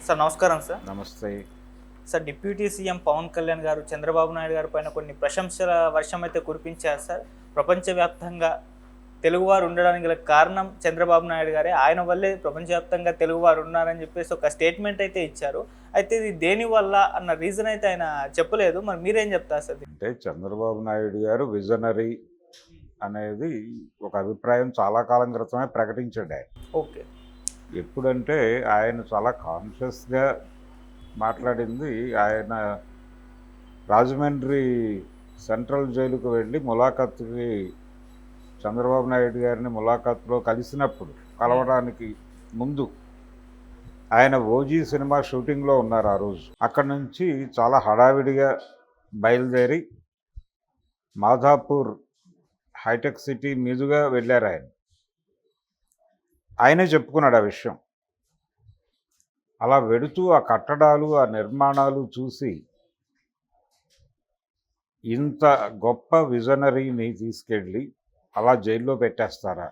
Sir నమస్కారం sir. నమస్తే. Sir deputy CM Pawan Kalyan గారు చంద్రబాబు నాయుడు గారి పైన కొన్ని ప్రశంసల వర్షం అయితే కురిపించారు సార్. ప్రపంచవ్యాప్తంగా తెలుగువారు ఉండడానికి గల కారణం చంద్రబాబు నాయుడు గారే. ఆయన వల్లే ప్రపంచవ్యాప్తంగా తెలుగువారు ఉన్నారని చెప్పేసి ఒక స్టేట్మెంట్ అయితే ఇచ్చారు. అయితే ఇది దేనివల్ల అన్న రీజన్ అయితే ఆయన చెప్పలేదు. మరి మీరేం చెప్తారు సార్? అంటే చంద్రబాబు నాయుడు గారు విజనరీ అనేది ఒక అభిప్రాయం చాలా కాలం క్రితమే ప్రకటించాడు ఆయన. ఓకే. ఎప్పుడంటే ఆయన చాలా కాన్షియస్గా మాట్లాడింది. ఆయన రాజమండ్రి సెంట్రల్ జైలుకు వెళ్ళి ములాఖత్తుకి చంద్రబాబు నాయుడు గారిని ములాఖత్తులో కలవడానికి ముందు ఆయన ఓజీ సినిమా షూటింగ్లో ఉన్నారు ఆ రోజు. అక్కడి నుంచి చాలా హడావిడిగా బయలుదేరి మాధాపూర్ హైటెక్ సిటీ మీదుగా వెళ్ళారు ఆయన. ఆయనే చెప్పుకున్నాడు ఆ విషయం. అలా వెడుతూ ఆ కట్టడాలు ఆ నిర్మాణాలు చూసి ఇంత గొప్ప విజనరీని తీసుకెళ్ళి అలా జైల్లో పెట్టేస్తారా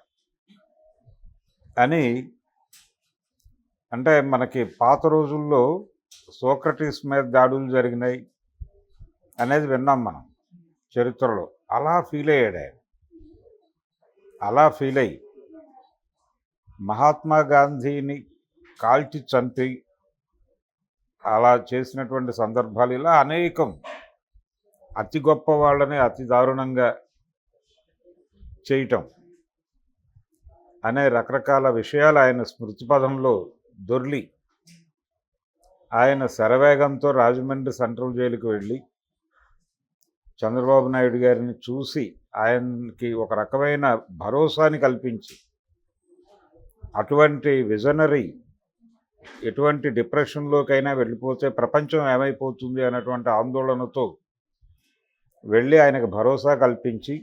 అని. అంటే మనకి పాత రోజుల్లో సోక్రటీస్ మీద దాడులు జరిగినాయి అనేది విన్నాం మనం చరిత్రలో. అలా ఫీల్ అయ్యాడు ఆయన. అలా ఫీల్ అయ్యి మహాత్మా గాంధీని కాల్చి చంపి అలా చేసినటువంటి సందర్భాలు ఇలా అనేకం. అతి గొప్ప వాళ్ళని అతి దారుణంగా చేయటం అనే రకరకాల విషయాలు ఆయన స్మృతిపథంలో దొర్లి ఆయన శరవేగంతో రాజమండ్రి సెంట్రల్ జైలుకు వెళ్ళి చంద్రబాబు నాయుడు గారిని చూసి ఆయనకి ఒక రకమైన భరోసాని కల్పించి అటువంటి విజనరీ ఎటువంటి డిప్రెషన్లోకైనా వెళ్ళిపోతే ప్రపంచం ఏమైపోతుంది అన్నటువంటి ఆందోళనతో వెళ్ళి ఆయనకు భరోసా కల్పించి,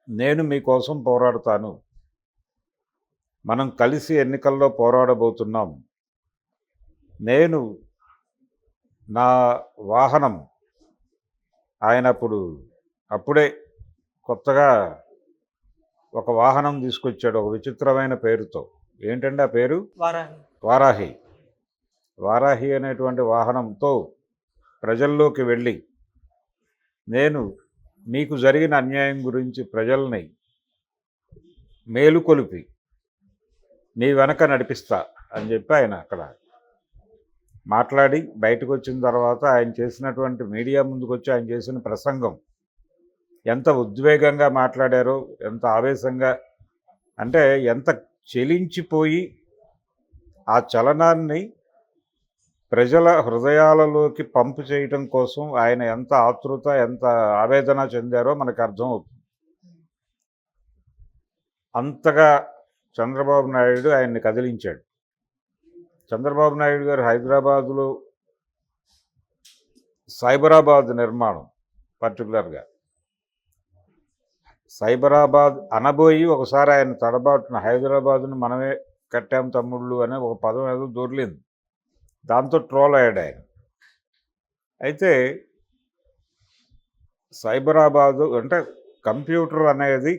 నేను మీకోసం పోరాడుతాను, మనం కలిసి ఎన్నికల్లో పోరాడబోతున్నాం, నేను నా వాహనం ఆయన అప్పుడే కొత్తగా ఒక వాహనం తీసుకొచ్చాడు ఒక విచిత్రమైన పేరుతో. ఏంటంటే ఆ పేరు వారాహి. వారాహి అనేటువంటి వాహనంతో ప్రజల్లోకి వెళ్ళి నేను మీకు జరిగిన అన్యాయం గురించి ప్రజల్ని మేలుకొలిపి మీ వెనక నడిపిస్తా అని చెప్పి ఆయన అక్కడ మాట్లాడి బయటకు వచ్చిన తర్వాత ఆయన చేసినటువంటి మీడియా ముందుకు వచ్చి ఆయన చేసిన ప్రసంగం ఎంత ఉద్వేగంగా మాట్లాడారో, ఎంత ఆవేశంగా, అంటే ఎంత చెలించిపోయి ఆ చలనాన్ని ప్రజల హృదయాలలోకి పంపు చేయటం కోసం ఆయన ఎంత ఆతృత ఎంత ఆవేదన చెందారో మనకు అర్థమవుతుంది. అంతగా చంద్రబాబు నాయుడు ఆయన్ని కదిలించాడు. చంద్రబాబు నాయుడు గారు హైదరాబాదులో సైబరాబాద్ నిర్మాణం, పర్టికులర్గా సైబరాబాద్ అనబోయి ఒకసారి ఆయన తడబాటున హైదరాబాదును మనమే కట్టాం తమ్ముళ్ళు అనే ఒక పదం ఏదో దొర్లింది. దాంతో ట్రోల్ అయ్యాడు ఆయన. అయితే సైబరాబాదు అంటే కంప్యూటర్ అనేది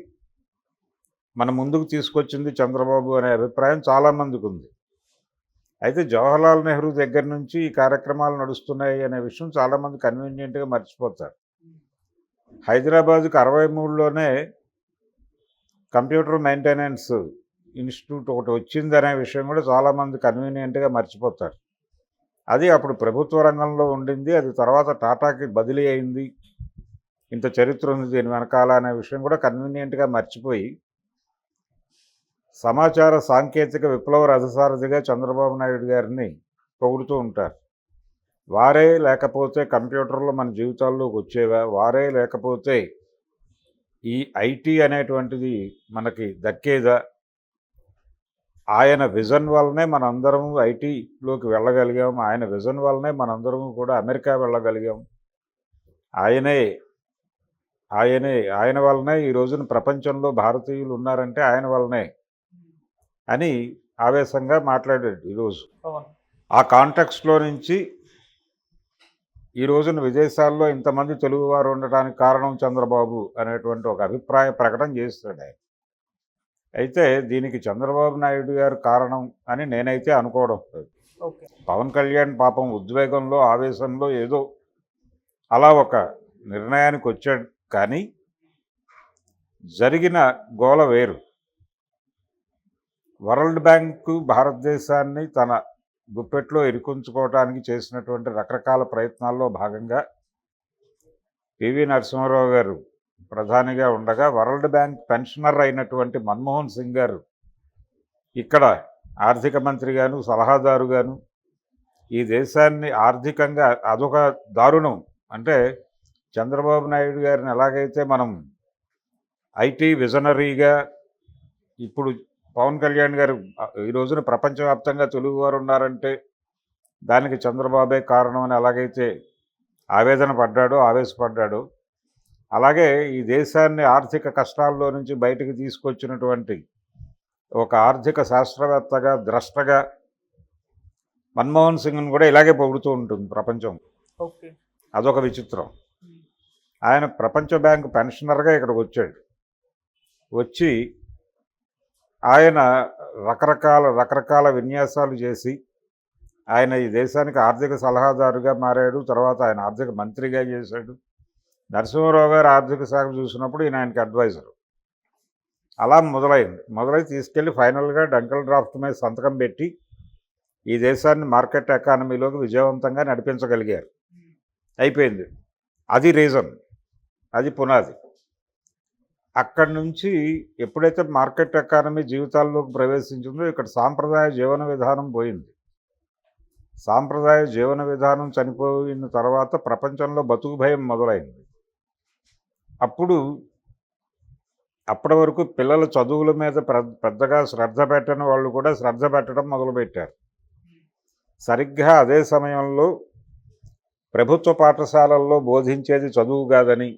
మన ముందుకు తీసుకొచ్చింది చంద్రబాబు అనే అభిప్రాయం చాలామందికి ఉంది. అయితే జవహర్లాల్ నెహ్రూ దగ్గర నుంచి ఈ కార్యక్రమాలు నడుస్తున్నాయి అనే విషయం చాలామంది కన్వీనియంట్గా మర్చిపోతారు. హైదరాబాద్కి 63లోనే కంప్యూటర్ మెయింటెనెన్స్ ఇన్స్టిట్యూట్ ఒకటి వచ్చిందనే విషయం కూడా చాలామంది కన్వీనియంట్గా మర్చిపోతారు. అది అప్పుడు ప్రభుత్వ రంగంలో ఉండింది, అది తర్వాత టాటాకి బదిలీ అయింది, ఇంత చరిత్ర ఉంది దీని వెనకాల అనే విషయం కూడా కన్వీనియంట్గా మర్చిపోయి సమాచార సాంకేతిక విప్లవ రథసారథిగా చంద్రబాబు నాయుడు గారిని పొగుడుతూ ఉంటారు. వారే లేకపోతే కంప్యూటర్లు మన జీవితాల్లోకి వచ్చేవా, వారే లేకపోతే ఈ ఐటీ అనేటువంటిది మనకి దక్కేదా, ఆయన విజన్ వల్లనే మనందరం ఐటీలోకి వెళ్ళగలిగాం, ఆయన విజన్ వల్లనే మనందరం కూడా అమెరికా వెళ్ళగలిగాం, ఆయన వల్లనే ఈ రోజున ప్రపంచంలో భారతీయులు ఉన్నారంటే ఆయన వల్లనే అని ఆవేశంగా మాట్లాడాడు ఈరోజు. ఆ కాంటెక్స్ట్లో నుంచి ఈ రోజున విదేశాల్లో ఇంతమంది తెలుగువారు ఉండటానికి కారణం చంద్రబాబు అనేటువంటి ఒక అభిప్రాయ ప్రకటన చేస్తాడు ఆయన. అయితే దీనికి చంద్రబాబు నాయుడు గారు కారణం అని నేనైతే అనుకోవడం లేదు. ఓకే. పవన్ కళ్యాణ్ పాపం ఉద్వేగంలో ఆవేశంలో ఏదో అలా ఒక నిర్ణయానికి వచ్చాడు, కానీ జరిగిన గోల వేరు. వరల్డ్ బ్యాంకు భారతదేశాన్ని తన గుప్పెట్లో ఇరుకుంచుకోవడానికి చేసినటువంటి రకరకాల ప్రయత్నాల్లో భాగంగా పివి నరసింహారావు గారు ప్రధానిగా ఉండగా వరల్డ్ బ్యాంక్ పెన్షనర్ అయినటువంటి మన్మోహన్ సింగ్ గారు ఇక్కడ ఆర్థిక మంత్రిగాను సలహాదారుగాను ఈ దేశాన్ని ఆర్థికంగా అదొక దారుణం. అంటే చంద్రబాబు నాయుడు గారిని ఎలాగైతే మనం ఐటీ విజనరీగా, ఇప్పుడు పవన్ కళ్యాణ్ గారు ఈ రోజున ప్రపంచవ్యాప్తంగా తెలుగువారు ఉన్నారంటే దానికి చంద్రబాబే కారణం అని ఎలాగైతే ఆవేదన పడ్డాడో, ఆవేశపడ్డాడో, అలాగే ఈ దేశాన్ని ఆర్థిక కష్టాల్లో నుంచి బయటకు తీసుకొచ్చినటువంటి ఒక ఆర్థిక శాస్త్రవేత్తగా, ద్రష్టగా మన్మోహన్ సింగ్ను కూడా ఇలాగే పొగుడుతూ ఉంటుంది ప్రపంచం. ఓకే. అదొక విచిత్రం. ఆయన ప్రపంచ బ్యాంకు పెన్షనర్గా ఇక్కడికి వచ్చాడు. వచ్చి ఆయన రకరకాల విన్యాసాలు చేసి ఆయన ఈ దేశానికి ఆర్థిక సలహాదారుగా మారాడు. తర్వాత ఆయన ఆర్థిక మంత్రిగా చేశాడు. నరసింహారావు గారు ఆర్థిక శాఖ చూసినప్పుడు ఈయన ఆయనకి అడ్వైజరు. అలా మొదలై తీసుకెళ్ళి ఫైనల్గా డంకల్ డ్రాఫ్ట్ మీద సంతకం పెట్టి ఈ దేశాన్ని మార్కెట్ ఎకానమీలోకి విజయవంతంగా నడిపించగలిగారు. అయిపోయింది. అది రీజన్, అది పునాది. అక్కడి నుంచి ఎప్పుడైతే మార్కెట్ ఎకానమీ జీవితాల్లోకి ప్రవేశించిందో ఇక్కడ సాంప్రదాయ జీవన విధానం పోయింది. సాంప్రదాయ జీవన విధానం చనిపోయిన తర్వాత ప్రపంచంలో బతుకు భయం మొదలైంది. అప్పటి వరకు పిల్లల చదువుల మీద పెద్దగా శ్రద్ధ పెట్టని వాళ్ళు కూడా శ్రద్ధ పెట్టడం మొదలుపెట్టారు. సరిగ్గా అదే సమయంలో ప్రభుత్వ పాఠశాలల్లో బోధించేది చదువు కాదని,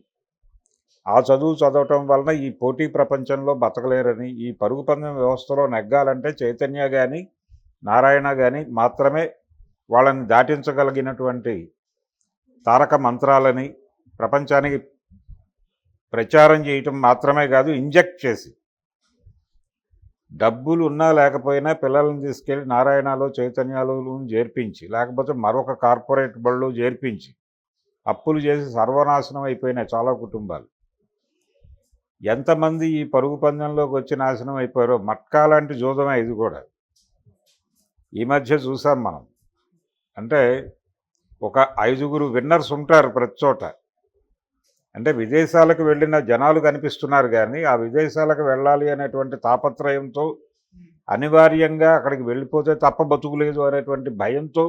ఆ చదువు చదవటం వలన ఈ పోటీ ప్రపంచంలో బతకలేరని, ఈ పరుగు పందెం వ్యవస్థలో నెగ్గాలంటే చైతన్య కానీ నారాయణ కానీ మాత్రమే వాళ్ళని దాటించగలిగినటువంటి తారక మంత్రాలని ప్రపంచానికి ప్రచారం చేయటం మాత్రమే కాదు, ఇంజెక్ట్ చేసి డబ్బులు ఉన్నా లేకపోయినా పిల్లల్ని తీసుకెళ్ళి నారాయణలో చైతన్యాలు చేర్పించి, లేకపోతే మరొక కార్పొరేట్ బళ్ళు చేర్పించి అప్పులు చేసి సర్వనాశనం అయిపోయినాయి చాలా కుటుంబాలు. ఎంతమంది ఈ పరుగు పందెంలోకి వచ్చి నాశనం అయిపోయారో. మట్కా లాంటి జూదమే ఇది కూడా. ఈ మధ్య చూసాం మనం. అంటే ఒక 5గురు విన్నర్స్ ఉంటారు ప్రతి చోట. అంటే విదేశాలకు వెళ్ళిన జనాలు కనిపిస్తున్నారు, కానీ ఆ విదేశాలకు వెళ్ళాలి అనేటువంటి తాపత్రయంతో అనివార్యంగా అక్కడికి వెళ్ళిపోతే తప్ప బతుకులేదు అనేటువంటి భయంతో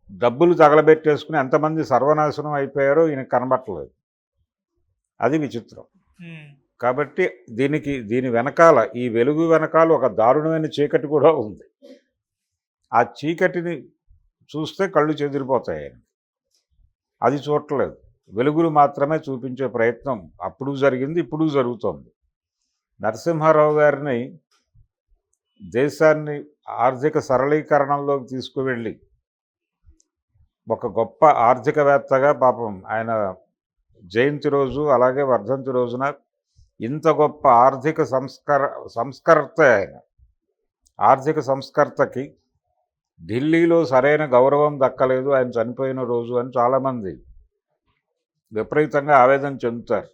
డబ్బులు తగలబెట్టేసుకుని ఎంతమంది సర్వనాశనం అయిపోయారో ఈయన కనబట్టలేదు. అది విచిత్రం. కాబట్టి దీని వెనకాల, ఈ వెలుగు వెనకాల ఒక దారుణమైన చీకటి కూడా ఉంది. ఆ చీకటిని చూస్తే కళ్ళు చెదిరిపోతాయి. అది చూడట్లేదు. వెలుగులు మాత్రమే చూపించే ప్రయత్నం అప్పుడు జరిగింది, ఇప్పుడు జరుగుతోంది. నరసింహారావు గారిని దేశాన్ని ఆర్థిక సరళీకరణంలోకి తీసుకువెళ్ళి ఒక గొప్ప ఆర్థికవేత్తగా, పాపం ఆయన జయంతి రోజు అలాగే వర్ధంతి రోజున ఇంత గొప్ప ఆర్థిక సంస్కర్త ఆయన. ఆర్థిక సంస్కర్తకి ఢిల్లీలో సరైన గౌరవం దక్కలేదు ఆయన చనిపోయిన రోజు అని చాలామంది విపరీతంగా ఆవేదన చెందుతారు.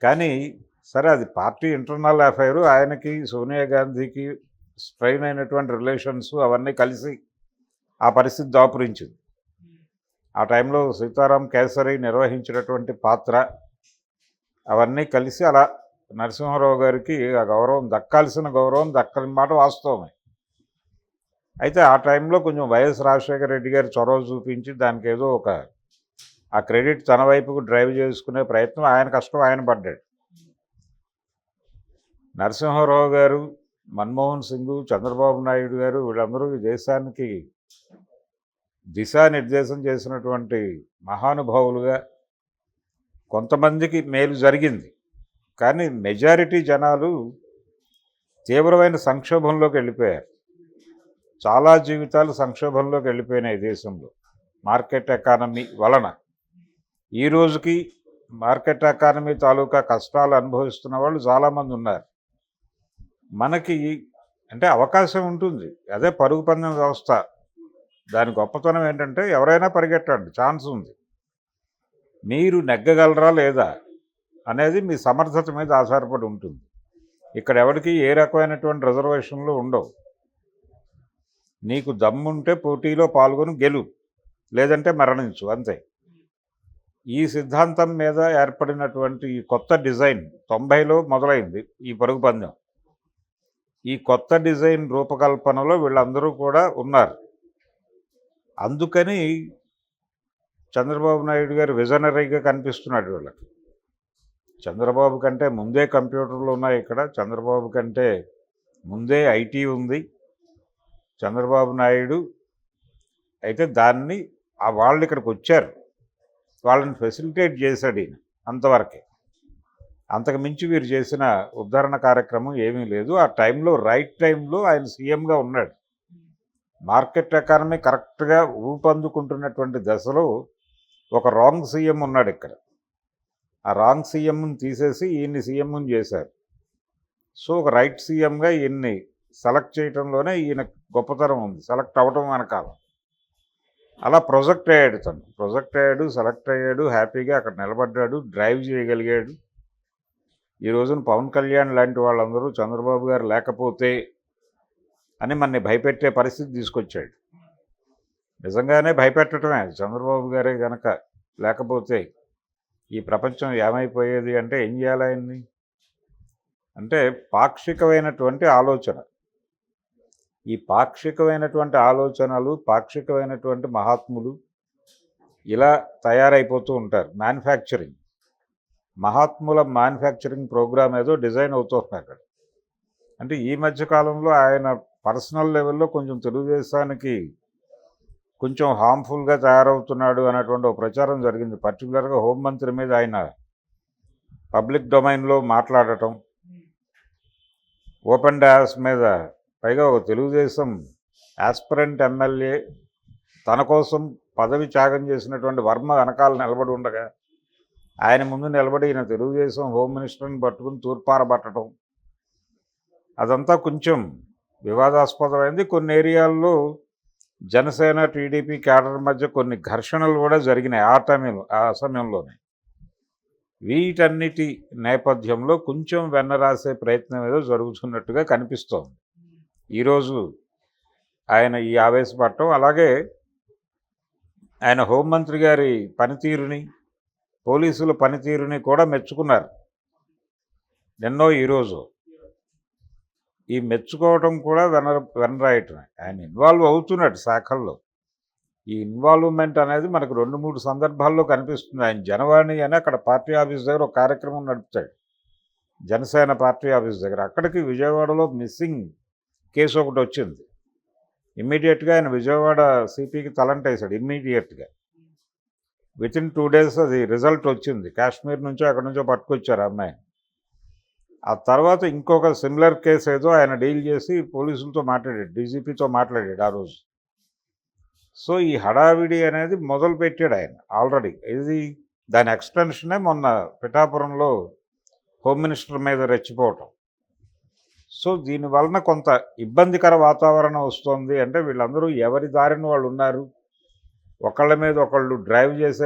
కానీ సరే, అది పార్టీ ఇంటర్నల్ అఫైరు. ఆయనకి సోనియా గాంధీకి స్ట్రైన్ అయినటువంటి రిలేషన్స్ అవన్నీ కలిసి ఆ పరిస్థితి దాపురించింది. ఆ టైంలో సీతారాం కేసరి నిర్వహించినటువంటి పాత్ర అవన్నీ కలిసి అలా నరసింహారావు గారికి ఆ గౌరవం దక్కాల్సిన గౌరవం దక్కని మాట వాస్తవమే. అయితే ఆ టైంలో కొంచెం వైఎస్ రాజశేఖర రెడ్డి గారు చొరవ చూపించి దానికి ఏదో ఆ క్రెడిట్ తన వైపుకు డ్రైవ్ చేసుకునే ప్రయత్నం, ఆయన కష్టం ఆయన పడ్డాడు. నరసింహారావు గారు, మన్మోహన్ సింగ్, చంద్రబాబు నాయుడు గారు వీళ్ళందరూ ఈ దేశానికి దిశానిర్దేశం చేసినటువంటి మహానుభావులుగా. కొంతమందికి మేలు జరిగింది, కానీ మెజారిటీ జనాలు తీవ్రమైన సంక్షోభంలోకి వెళ్ళిపోయారు. చాలా జీవితాలు సంక్షోభంలోకి వెళ్ళిపోయినాయి దేశంలో మార్కెట్ ఎకానమీ వలన. ఈ రోజుకి మార్కెట్ ఎకానమీ తాలూకా కష్టాలు అనుభవిస్తున్న వాళ్ళు చాలామంది ఉన్నారు. మనకి అంటే అవకాశం ఉంటుంది. అదే పరుగు పందెం వ్యవస్థ. దాని గొప్పతనం ఏంటంటే ఎవరైనా పరిగెట్టండి, ఛాన్స్ ఉంది. మీరు నెగ్గగలరా లేదా అనేది మీ సమర్థత మీద ఆధారపడి ఉంటుంది. ఇక్కడ ఎవరికి ఏ రకమైనటువంటి రిజర్వేషన్లు ఉండవు. నీకు దమ్ముంటే పోటీలో పాల్గొని గెలు, లేదంటే మరణించు, అంతే. ఈ సిద్ధాంతం మీద ఏర్పడినటువంటి ఈ కొత్త డిజైన్ 90లో మొదలైంది ఈ పరుగు పందెం. ఈ కొత్త డిజైన్ రూపకల్పనలో వీళ్ళందరూ కూడా ఉన్నారు. అందుకని చంద్రబాబు నాయుడు గారు విజనరీగా కనిపిస్తున్నాడు వీళ్ళకి. చంద్రబాబు కంటే ముందే కంప్యూటర్లు ఉన్నాయి ఇక్కడ, చంద్రబాబు కంటే ముందే ఐటీ ఉంది. చంద్రబాబు నాయుడు అయితే దాన్ని వాళ్ళు ఇక్కడికి వచ్చారు, వాళ్ళని ఫెసిలిటేట్ చేశాడు ఈయన, అంతవరకే. అంతకు మించి వీరు చేసిన ఉద్ధరణ కార్యక్రమం ఏమీ లేదు. ఆ టైంలో రైట్ టైంలో ఆయన సీఎంగా ఉన్నాడు. మార్కెట్ ఎకానమీ కరెక్ట్గా ఊపందుకుంటున్నటువంటి దశలో ఒక రాంగ్ సీఎం ఉన్నాడు ఇక్కడ. ఆ రాంగ్ సీఎంని తీసేసి ఈయన్ని సీఎంని చేశారు. సో ఒక రైట్ సీఎంగా ఈయన్ని సెలెక్ట్ చేయడంలోనే ఈయన గొప్పతనం ఉంది, సెలెక్ట్ అవ్వటం వెనకాల. అలా ప్రొజెక్ట్ అయ్యాడు, సెలెక్ట్ అయ్యాడు, హ్యాపీగా అక్కడ నిలబడ్డాడు, డ్రైవ్ చేయగలిగాడు. ఈ రోజున పవన్ కళ్యాణ్ లాంటి వాళ్ళందరూ చంద్రబాబు గారు లేకపోతే అని మనని భయపెట్టే పరిస్థితి తీసుకొచ్చాడు. నిజంగానే భయపెట్టడమే. చంద్రబాబు గారే గనక లేకపోతే ఈ ప్రపంచం ఏమైపోయేది అంటే ఏం చేయాలి ఆయన్ని? అంటే పాక్షికమైనటువంటి ఆలోచన. ఈ పాక్షికమైనటువంటి ఆలోచనలు, పాక్షికమైనటువంటి మహాత్ములు ఇలా తయారైపోతూ ఉంటారు. మ్యానుఫ్యాక్చరింగ్, మహాత్ముల మ్యానుఫ్యాక్చరింగ్ ప్రోగ్రామ్ ఏదో డిజైన్ అవుతుంది అక్కడ. అంటే ఈ మధ్యకాలంలో ఆయన పర్సనల్ లెవెల్లో కొంచెం తెలుగుదేశానికి కొంచెం హార్మ్ఫుల్గా తయారవుతున్నాడు అన్నటువంటి ఒక ప్రచారం జరిగింది. పర్టికులర్గా హోంమంత్రి మీద ఆయన పబ్లిక్ డొమైన్లో మాట్లాడటం, ఓపెన్ డాస్ మీద, పైగా ఒక తెలుగుదేశం యాస్పిరెంట్ ఎమ్మెల్యే తన కోసం పదవి త్యాగం చేసినటువంటి వర్మ వెనకాల నిలబడి ఉండగా ఆయన ముందు నిలబడి ఈయన తెలుగుదేశం హోమ్ మినిస్టర్ని పట్టుకుని తూర్పారబట్టడం, అదంతా కొంచెం వివాదాస్పదమైంది. కొన్ని ఏరియాల్లో జనసేన టీడీపీ క్యాడర్ మధ్య కొన్ని ఘర్షణలు కూడా జరిగినాయి ఆ సమయంలోనే. వీటన్నిటి నేపథ్యంలో కొంచెం వెన్నరాసే ప్రయత్నం ఏదో జరుగుతున్నట్టుగా కనిపిస్తోంది. ఈరోజు ఆయన ఈ ఆవేశపడటం, అలాగే ఆయన హోంమంత్రి గారి పనితీరుని, పోలీసుల పనితీరుని కూడా మెచ్చుకున్నారు నిన్నో ఈరోజు. ఈ మెచ్చుకోవడం కూడా వెనరాయటమే. ఆయన ఇన్వాల్వ్ అవుతున్నాడు శాఖల్లో. ఈ ఇన్వాల్వ్మెంట్ అనేది మనకు 2-3 సందర్భాల్లో కనిపిస్తుంది. ఆయన జనవాణి అని అక్కడ పార్టీ ఆఫీస్ దగ్గర ఒక కార్యక్రమం నడుపుతాడు, జనసేన పార్టీ ఆఫీస్ దగ్గర. అక్కడికి విజయవాడలో మిస్సింగ్ కేసు ఒకటి వచ్చింది. ఇమ్మీడియట్గా ఆయన విజయవాడ సిపికి తలంటేశాడు. ఇమ్మీడియట్గా వితిన్ 2 days అది రిజల్ట్ వచ్చింది. కాశ్మీర్ నుంచో అక్కడి నుంచో పట్టుకొచ్చారు అమ్మాయిని. ఆ తర్వాత ఇంకొక సిమిలర్ కేసు ఏదో ఆయన డీల్ చేసి పోలీసులతో మాట్లాడాడు, డీజీపీతో మాట్లాడాడు ఆ రోజు. సో ఈ హడావిడి అనేది మొదలు పెట్టాడు ఆయన ఆల్రెడీ. ఇది దాని ఎక్స్టెన్షనే మొన్న పిఠాపురంలో హోమ్ మినిస్టర్ మీద రెచ్చిపోవటం. సో దీనివలన కొంత ఇబ్బందికర వాతావరణం వస్తుంది. అంటే వీళ్ళందరూ ఎవరి దారిని వాళ్ళు ఉన్నారు, ఒకళ్ళ మీద ఒకళ్ళు డ్రైవ్ చేసే